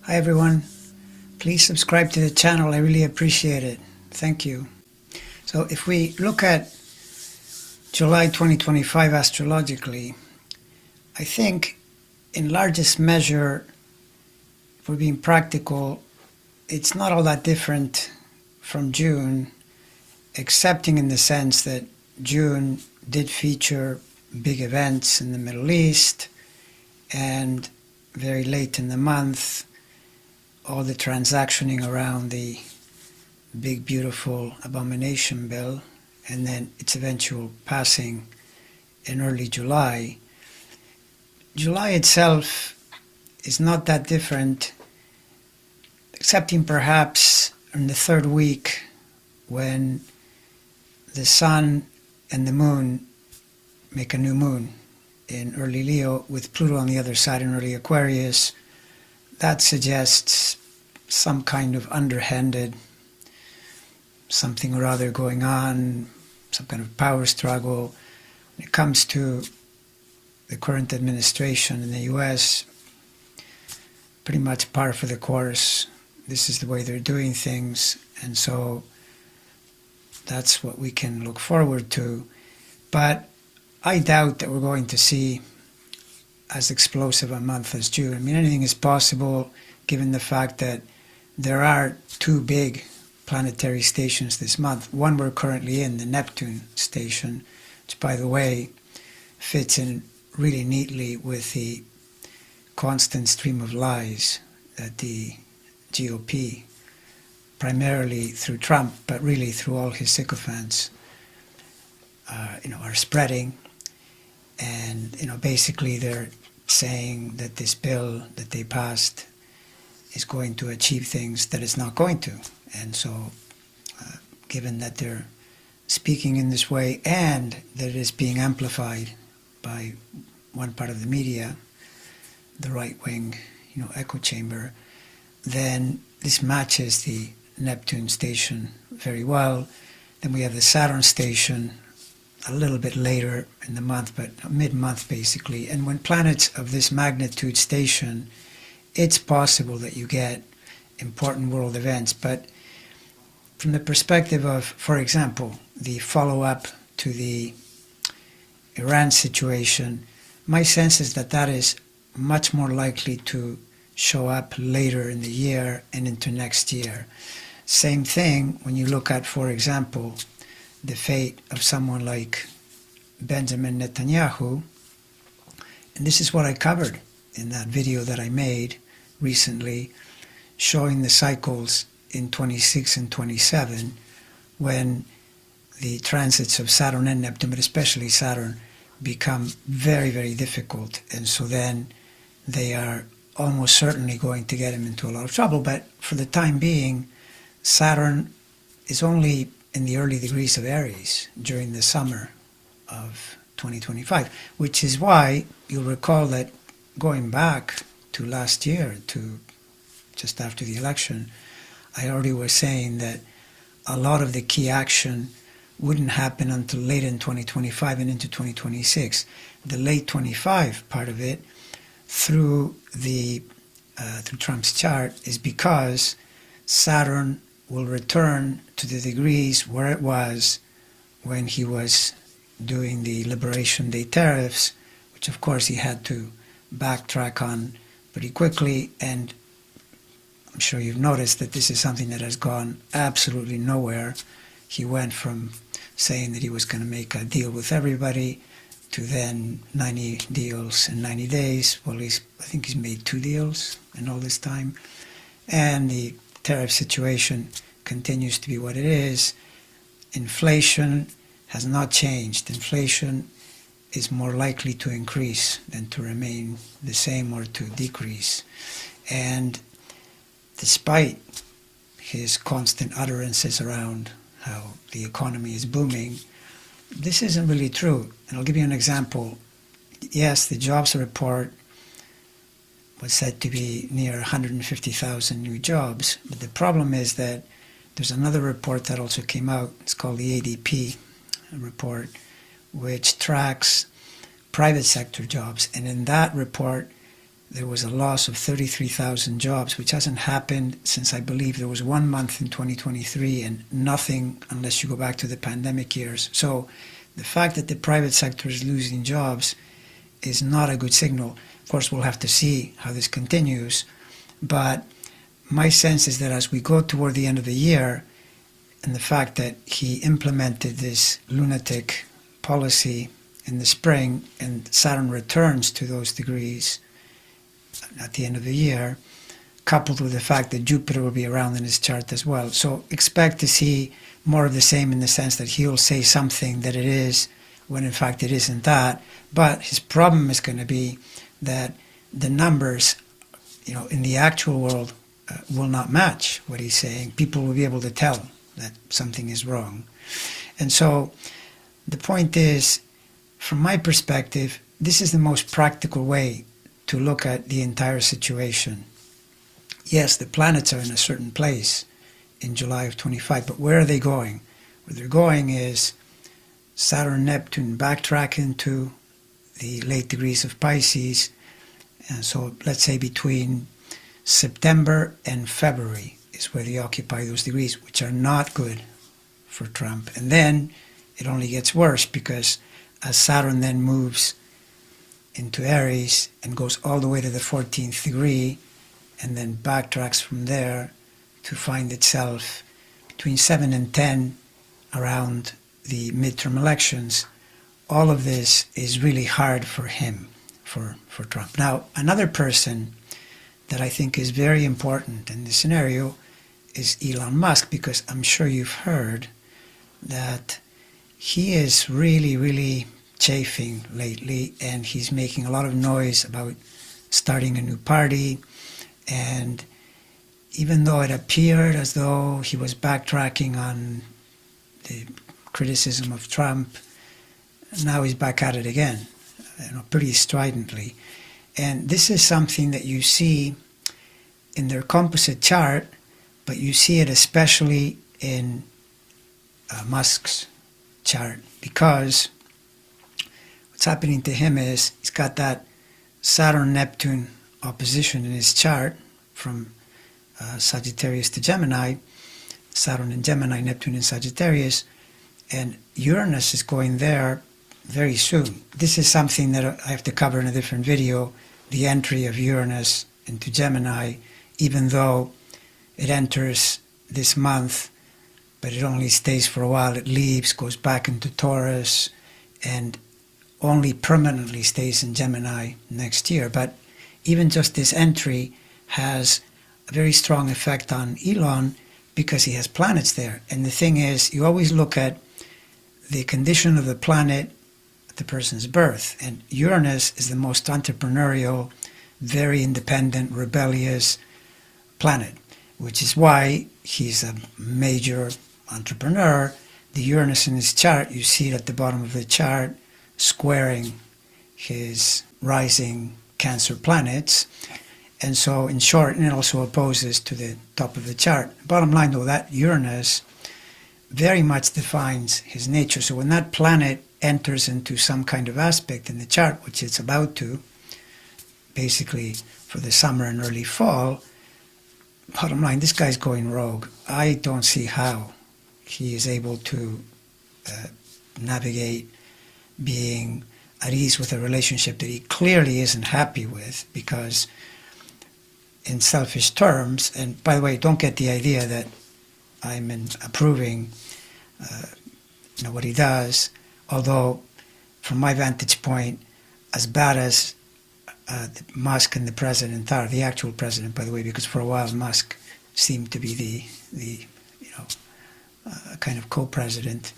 Hi everyone, please subscribe to the channel, I really appreciate it. Thank you. So if we look at July 2025 astrologically, I think in largest measure, if we're being practical, it's not all that different from June, excepting in the sense that June did feature big events in the Middle East, and very late in the month, all the transactioning around the big beautiful abomination bill, and then its eventual passing in early July. July itself is not that different, excepting perhaps in the third week when the sun and the moon make a new moon in early Leo with Pluto on the other side in early Aquarius. That suggests some kind of underhanded something or other going on, some kind of power struggle. When it comes to the current administration in the US, pretty much par for the course. This is the way they're doing things, and so that's what we can look forward to. But I doubt that we're going to see as explosive a month as June. I mean, anything is possible given the fact that there are two big planetary stations this month. One we're currently in, the Neptune station, which, by the way, fits in really neatly with the constant stream of lies that the GOP, primarily through Trump, but really through all his sycophants, are spreading. And basically they're saying that this bill that they passed is going to achieve things that it's not going to. And so given that they're speaking in this way and that it is being amplified by one part of the media, the right-wing echo chamber, then this matches the Neptune station very well. Then we have the Saturn station a little bit later in the month, but mid-month basically. And when planets of this magnitude station, it's possible that you get important world events. But from the perspective of, for example, the follow-up to the Iran situation, my sense is that that is much more likely to show up later in the year and into next year. Same thing when you look at, for example, the fate of someone like Benjamin Netanyahu. And this is what I covered in that video that I made recently, showing the cycles in 26 and 27 when the transits of Saturn and Neptune, but especially Saturn, become very, very difficult. And so then they are almost certainly going to get him into a lot of trouble. But for the time being, Saturn is only in the early degrees of Aries during the summer of 2025, which is why you'll recall that going back to last year, to just after the election, I already was saying that a lot of the key action wouldn't happen until late in 2025 and into 2026. The late 25 part of it, through Trump's chart, is because Saturn will return to the degrees where it was when he was doing the Liberation Day tariffs, which of course he had to backtrack on pretty quickly. And I'm sure you've noticed that this is something that has gone absolutely nowhere. He went from saying that he was going to make a deal with everybody to then 90 deals in 90 days. Well, I think he's made 2 deals in all this time. And the tariff situation continues to be what it is. Inflation has not changed. Inflation is more likely to increase than to remain the same or to decrease. And despite his constant utterances around how the economy is booming, this isn't really true. And I'll give you an example. Yes, the jobs report was said to be near 150,000 new jobs, but the problem is that there's another report that also came out. It's called the ADP report, which tracks private sector jobs. And in that report, there was a loss of 33,000 jobs, which hasn't happened since, I believe, there was 1 month in 2023 and nothing unless you go back to the pandemic years. So the fact that the private sector is losing jobs is not a good signal. Of course, we'll have to see how this continues. But my sense is that as we go toward the end of the year, and the fact that he implemented this lunatic policy in the spring, and Saturn returns to those degrees at the end of the year, coupled with the fact that Jupiter will be around in his chart as well. So expect to see more of the same, in the sense that he'll say something that it is when in fact it isn't that. But his problem is going to be that the numbers, in the actual world will not match what he's saying. People will be able to tell that something is wrong. And so the point is, from my perspective, this is the most practical way to look at the entire situation. Yes, the planets are in a certain place in July of 25, but where are they going? Where they're going is Saturn and Neptune backtrack into the late degrees of Pisces. And so let's say between September and February is where they occupy those degrees, which are not good for Trump. And then it only gets worse, because as Saturn then moves into Aries and goes all the way to the 14th degree and then backtracks from there to find itself between 7 and 10 around the midterm elections, all of this is really hard for him, for Trump. Now, another person that I think is very important in this scenario is Elon Musk, because I'm sure you've heard that he is really, really chafing lately, and he's making a lot of noise about starting a new party. And even though it appeared as though he was backtracking on the criticism of Trump, now he's back at it again, pretty stridently. And this is something that you see in their composite chart, but you see it especially in Musk's chart, because what's happening to him is he's got that Saturn-Neptune opposition in his chart from Sagittarius to Gemini, Saturn in Gemini, Neptune in Sagittarius, and Uranus is going there very soon. This is something that I have to cover in a different video, the entry of Uranus into Gemini, even though it enters this month, but it only stays for a while. It leaves, goes back into Taurus, and only permanently stays in Gemini next year. But even just this entry has a very strong effect on Elon, because he has planets there. And the thing is, you always look at the condition of the planet at the person's birth. And Uranus is the most entrepreneurial, very independent, rebellious planet, which is why he's a major entrepreneur. The Uranus in his chart, you see it at the bottom of the chart, squaring his rising Cancer planets. And so, in short, and it also opposes to the top of the chart. Bottom line, though, that Uranus very much defines his nature. So when that planet enters into some kind of aspect in the chart, which it's about to, basically for the summer and early fall, bottom line, this guy's going rogue. I don't see how he is able to navigate being at ease with a relationship that he clearly isn't happy with, because in selfish terms, and by the way, don't get the idea that I'm approving what he does, although from my vantage point, as bad as Musk and the president are, the actual president, by the way, because for a while Musk seemed to be the kind of co-president.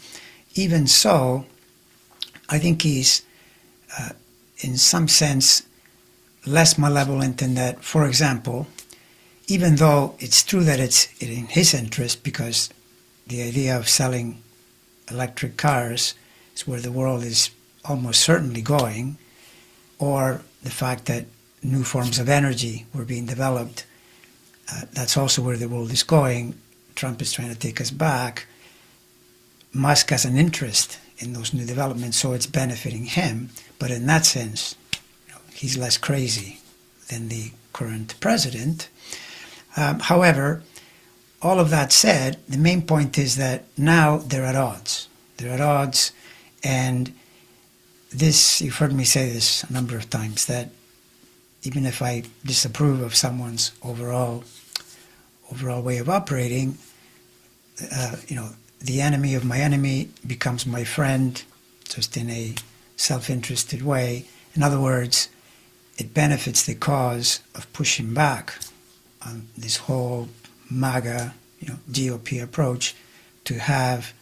Even so, I think he's in some sense less malevolent in that, for example, even though it's true that it's in his interest, because the idea of selling electric cars is where the world is almost certainly going, or the fact that new forms of energy were being developed, that's also where the world is going. Trump is trying to take us back. Musk has an interest in those new developments, so it's benefiting him. But in that sense, he's less crazy than the current president. However, all of that said, the main point is that now they're at odds. They're at odds, and this, you've heard me say this a number of times, that even if I disapprove of someone's overall way of operating, the enemy of my enemy becomes my friend, just in a self-interested way. In other words, it benefits the cause of pushing back on this whole MAGA, GOP approach, to have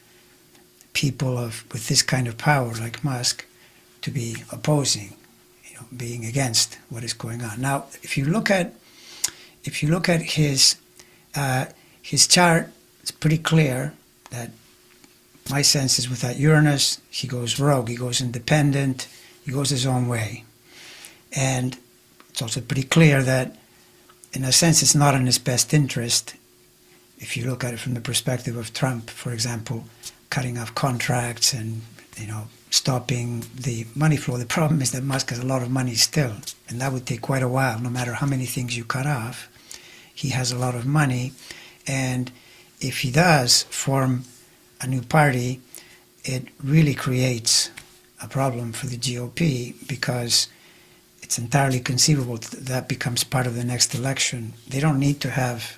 people with this kind of power, like Musk, to be opposing, being against what is going on. Now, if you look at his chart, it's pretty clear that my sense is with that Uranus, he goes rogue, he goes independent, he goes his own way. And it's also pretty clear that, in a sense, it's not in his best interest, if you look at it from the perspective of Trump, for example, cutting off contracts and, stopping the money flow. The problem is that Musk has a lot of money still, and that would take quite a while. No matter how many things you cut off, he has a lot of money. And if he does form a new party, it really creates a problem for the GOP, because it's entirely conceivable that becomes part of the next election. They don't need to have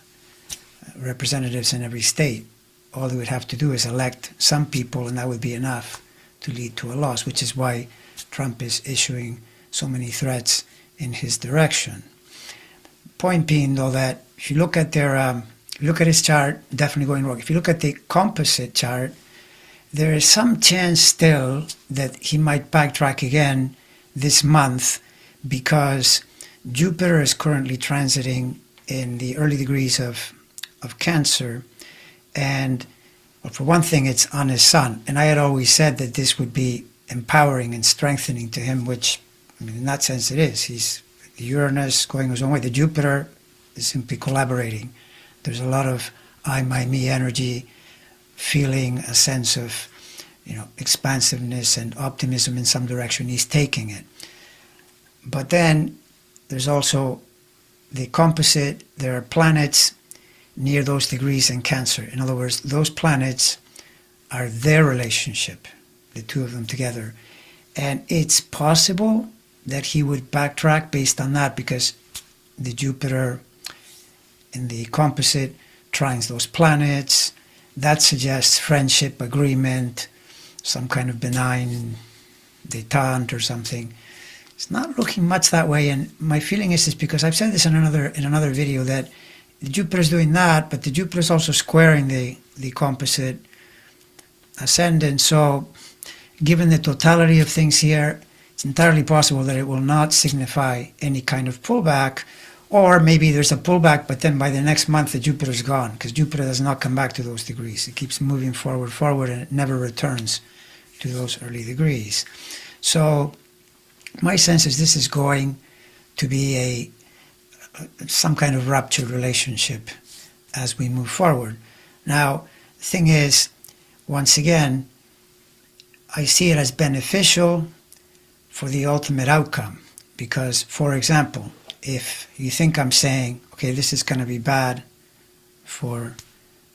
representatives in every state. All they would have to do is elect some people, and that would be enough to lead to a loss, which is why Trump is issuing so many threats in his direction. Point being, though, that if you look at his chart, definitely going wrong. If you look at the composite chart, there is some chance still that he might backtrack again this month, because Jupiter is currently transiting in the early degrees of Cancer, and well, for one thing, it's on his sun. And I had always said that this would be empowering and strengthening to him, which, in that sense, it is. He's the Uranus going his own way. The Jupiter is simply collaborating. There's a lot of I, my, me energy, feeling a sense of, expansiveness and optimism in some direction. He's taking it. But then there's also the composite. There are planets near those degrees in Cancer. In other words, those planets are their relationship, the two of them together. And it's possible that he would backtrack based on that, because the Jupiter in the composite trines those planets. That suggests friendship, agreement, some kind of benign détente or something. It's not looking much that way, and my feeling is because I've said this in another video, that the Jupiter is doing that, but the Jupiter is also squaring the composite ascendant. So given the totality of things here, it's entirely possible that it will not signify any kind of pullback, or maybe there's a pullback, but then by the next month the Jupiter's gone, because Jupiter does not come back to those degrees. It keeps moving forward, and it never returns to those early degrees. So my sense is this is going to be some kind of ruptured relationship as we move forward. Now, the thing is, once again, I see it as beneficial for the ultimate outcome, because, for example, if you think I'm saying, okay, this is going to be bad for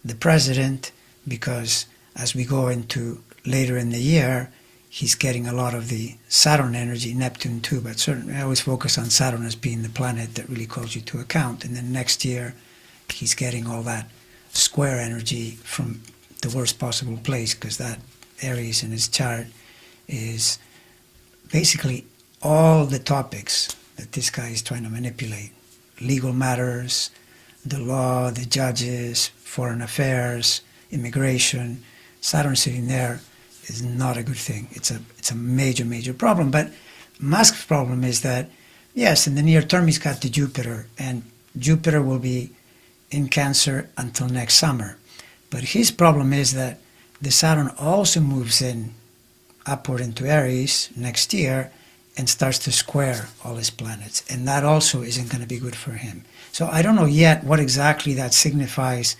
the president, because as we go into later in the year, he's getting a lot of the Saturn energy, Neptune too, but certainly I always focus on Saturn as being the planet that really calls you to account. And then next year, he's getting all that square energy from the worst possible place, because that Aries in his chart is basically all the topics that this guy is trying to manipulate. Legal matters, the law, the judges, foreign affairs, immigration. Saturn sitting there is not a good thing. It's a major problem. But Musk's problem is that, yes, in the near term he's got the Jupiter, and Jupiter will be in Cancer until next summer. But his problem is that the Saturn also moves in upward into Aries next year and starts to square all his planets, and that also isn't going to be good for him. So I don't know yet what exactly that signifies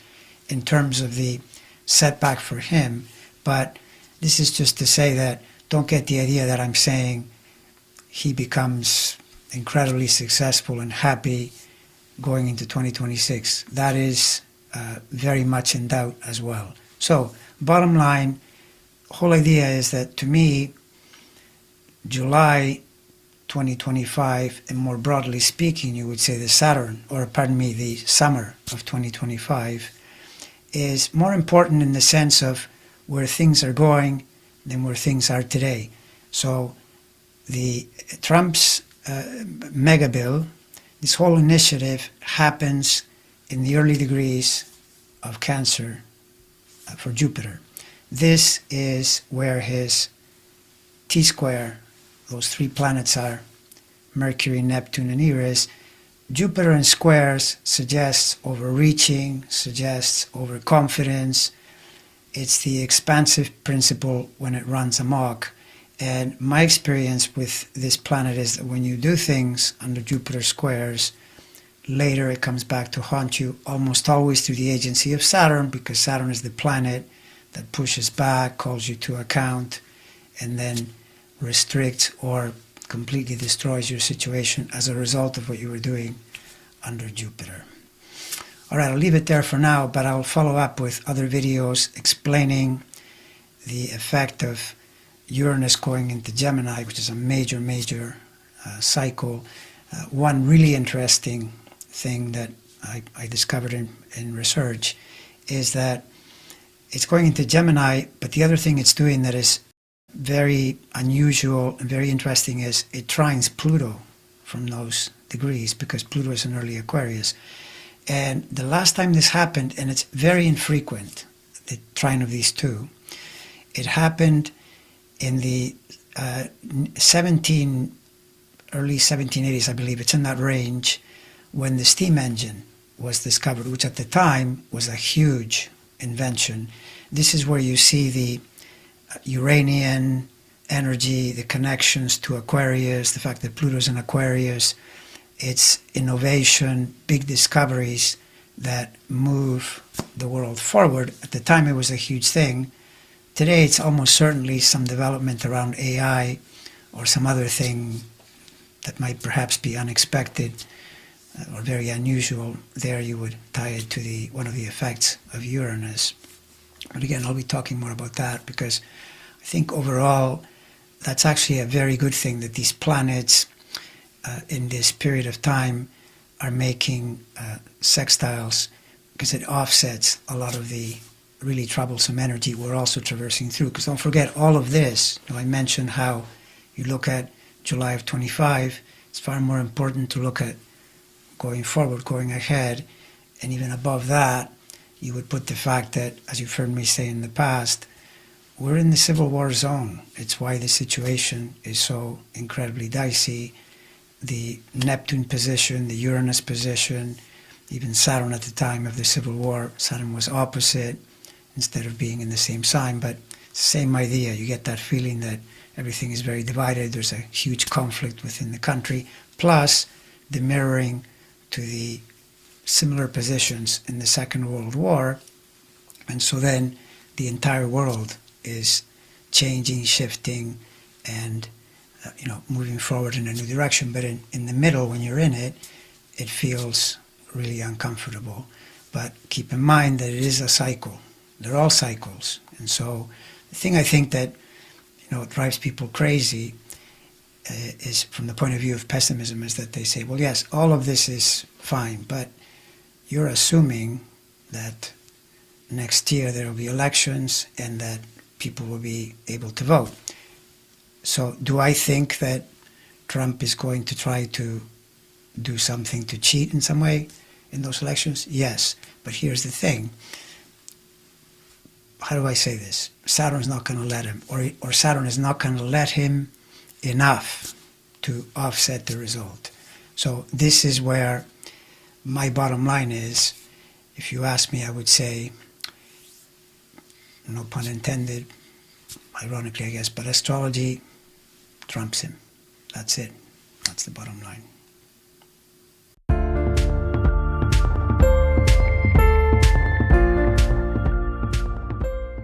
in terms of the setback for him, but this is just to say that don't get the idea that I'm saying he becomes incredibly successful and happy going into 2026. That is very much in doubt as well. So, bottom line, whole idea is that, to me, July 2025, and more broadly speaking, you would say the summer of 2025, is more important in the sense of where things are going than where things are today. So the Trump's mega bill, this whole initiative happens in the early degrees of Cancer for Jupiter. This is where his T-square, those three planets are, Mercury, Neptune, and Eris. Jupiter in squares suggests overreaching, suggests overconfidence. It's the expansive principle when it runs amok. And my experience with this planet is that when you do things under Jupiter squares, later it comes back to haunt you, almost always through the agency of Saturn, because Saturn is the planet that pushes back, calls you to account, and then restricts or completely destroys your situation as a result of what you were doing under Jupiter. All right, I'll leave it there for now, but I'll follow up with other videos explaining the effect of Uranus going into Gemini, which is a major cycle. One really interesting thing that I discovered in research is that it's going into Gemini, but the other thing it's doing that is very unusual and very interesting is it trines Pluto from those degrees, because Pluto is an early Aquarius. And the last time this happened, and it's very infrequent, the trine of these two, it happened in the early 1780s, I believe. It's in that range, when the steam engine was discovered, which at the time was a huge invention. This is where you see the Uranian energy, the connections to Aquarius, the fact that Pluto's in Aquarius. It's innovation, big discoveries that move the world forward. At the time, it was a huge thing. Today, it's almost certainly some development around AI or some other thing that might perhaps be unexpected or very unusual. There you would tie it to one of the effects of Uranus. But again, I'll be talking more about that, because I think overall that's actually a very good thing that these planets in this period of time are making sextiles, because it offsets a lot of the really troublesome energy we're also traversing through. Because don't forget, all of this, I mentioned how you look at July of 25, it's far more important to look at going forward, going ahead, and even above that, you would put the fact that, as you've heard me say in the past, we're in the civil war zone. It's why the situation is so incredibly dicey. The Neptune position, the Uranus position, even Saturn at the time of the Civil War, Saturn was opposite instead of being in the same sign, but same idea. You get that feeling that everything is very divided. There's a huge conflict within the country, plus the mirroring to the similar positions in the Second World War. And so then the entire world is changing, shifting, and moving forward in a new direction. But in the middle, when you're in it, it feels really uncomfortable. But keep in mind that it is a cycle. They're all cycles. And so the thing I think that drives people crazy is, from the point of view of pessimism, is that they say, well, yes, all of this is fine, but you're assuming that next year there will be elections and that people will be able to vote. So do I think that Trump is going to try to do something to cheat in some way in those elections? Yes. But here's the thing. How do I say this? Saturn's not going to let him, or Saturn is not going to let him enough to offset the result. So this is where my bottom line is. If you ask me, I would say, no pun intended, ironically I guess, but astrology trumps him. That's it. That's the bottom line.